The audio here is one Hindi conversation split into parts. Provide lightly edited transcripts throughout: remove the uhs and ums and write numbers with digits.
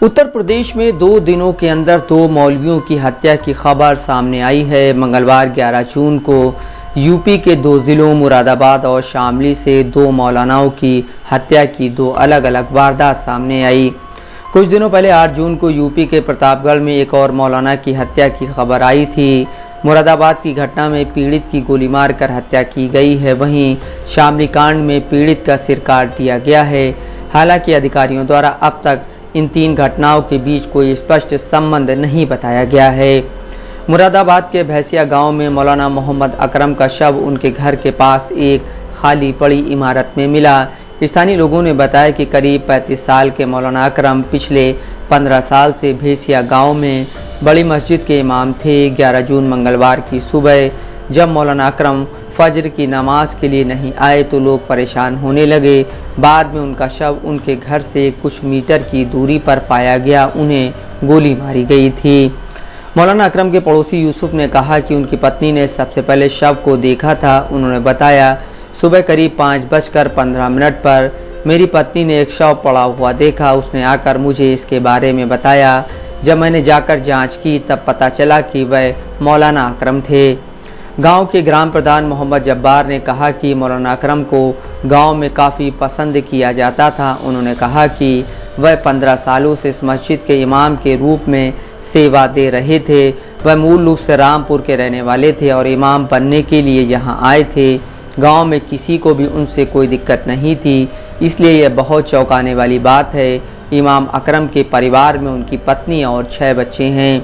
उत्तर प्रदेश में 2 दिनों के अंदर 2 मौलवियों की हत्या की खबर सामने आई है। मंगलवार 11 जून को यूपी के 2 ज़िलों मुरादाबाद और शामली से 2 मौलानाओं की हत्या की 2 अलग अलग वारदात सामने आई। कुछ दिनों पहले 8 जून को यूपी के प्रतापगढ़ में एक और मौलाना की हत्या की खबर आई थी। मुरादाबाद की घटना में पीड़ित की गोली मारकर हत्या की गई है। वहीं शामली कांड में पीड़ित का सिर काट दिया गया है। हालांकि अधिकारियों द्वारा अब तक इन 3 घटनाओं के बीच कोई स्पष्ट संबंध नहीं बताया गया है। मुरादाबाद के भैंसिया गांव में मौलाना मोहम्मद अकरम का शव उनके घर के पास एक खाली पड़ी इमारत में मिला। स्थानीय लोगों ने बताया कि करीब 35 साल के मौलाना अकरम पिछले 15 साल से भैंसिया गांव में बड़ी मस्जिद के इमाम थे। 11 जून मंगलवार की सुबह जब मौलाना अकरम फजर की नमाज के लिए नहीं आए तो लोग परेशान होने लगे। बाद में उनका शव उनके घर से कुछ मीटर की दूरी पर पाया गया। उन्हें गोली मारी गई थी। मौलाना अकरम के पड़ोसी यूसुफ ने कहा कि उनकी पत्नी ने सबसे पहले शव को देखा था। उन्होंने बताया, सुबह करीब 5:15 पर मेरी पत्नी ने एक शव पड़ा हुआ देखा। उसने आकर मुझे इसके बारे में बताया। जब मैंने जाकर जांच की तब पता चला कि वह मौलाना अकरम थे। गांव के ग्राम प्रधान मोहम्मद जब्बार ने कहा कि मौलाना अकरम को गांव में काफ़ी पसंद किया जाता था। उन्होंने कहा कि वह 15 सालों से इस मस्जिद के इमाम के रूप में सेवा दे रहे थे। वह मूल रूप से रामपुर के रहने वाले थे और इमाम बनने के लिए यहां आए थे। गांव में किसी को भी उनसे कोई दिक्कत नहीं थी, इसलिए यह बहुत चौंकाने वाली बात है। इमाम अकरम के परिवार में उनकी पत्नी और 6 बच्चे हैं।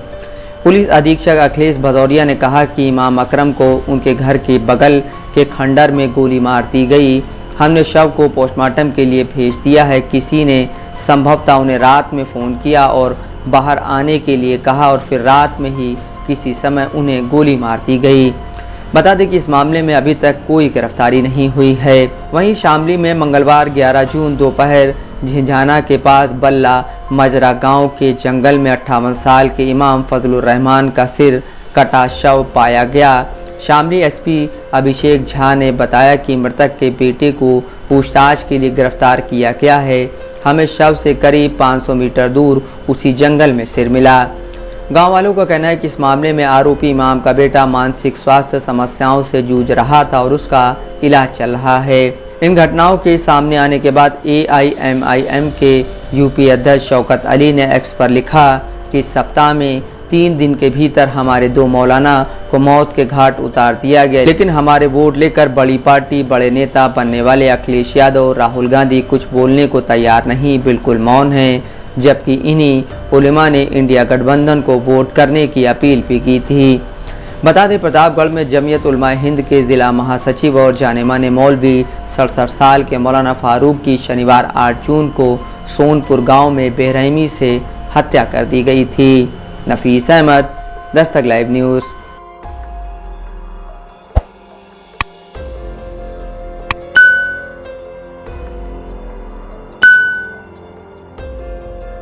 पुलिस अधीक्षक अखिलेश भदौरिया ने कहा कि इमाम अकरम को उनके घर के बगल के खंडर में गोली मार दी गई। हमने शव को पोस्टमार्टम के लिए भेज दिया है। किसी ने संभवतः उन्हें रात में फ़ोन किया और बाहर आने के लिए कहा और फिर रात में ही किसी समय उन्हें गोली मार दी गई। बता दें कि इस मामले में अभी तक कोई गिरफ्तारी नहीं हुई है। वहीं शामली में मंगलवार 11 जून दोपहर झिंझाना के पास बल्ला मजरा गांव के जंगल में 58 साल के इमाम फजलुर रहमान का सिर कटा शव पाया गया। शामली एसपी अभिषेक झा ने बताया कि मृतक के बेटे को पूछताछ के लिए गिरफ्तार किया गया है। हमें शव से करीब 500 मीटर दूर उसी जंगल में सिर मिला। गांव वालों का कहना है कि इस मामले में आरोपी इमाम का बेटा मानसिक स्वास्थ्य समस्याओं से जूझ रहा था और उसका इलाज चल रहा है। इन घटनाओं के सामने आने के बाद AIMIM के यूपी अध्यक्ष शौकत अली ने एक्स पर लिखा कि इस सप्ताह में 3 दिन के भीतर हमारे 2 मौलाना को मौत के घाट उतार दिया गया, लेकिन हमारे वोट लेकर बड़ी पार्टी बड़े नेता बनने वाले अखिलेश यादव राहुल गांधी कुछ बोलने को तैयार नहीं, बिल्कुल मौन हैं। जबकि इन्हीं उलेमा ने इंडिया गठबंधन को वोट करने की अपील भी की थी। बता दें, प्रतापगढ़ में जमीयत उलमाए हिंद के ज़िला महासचिव और जाने माने मौलवी 67 साल के मौलाना फारूक की शनिवार 8 जून को सोनपुर गांव में बेरहमी से हत्या कर दी गई थी। नफीस अहमद, दस्तक लाइव न्यूज़।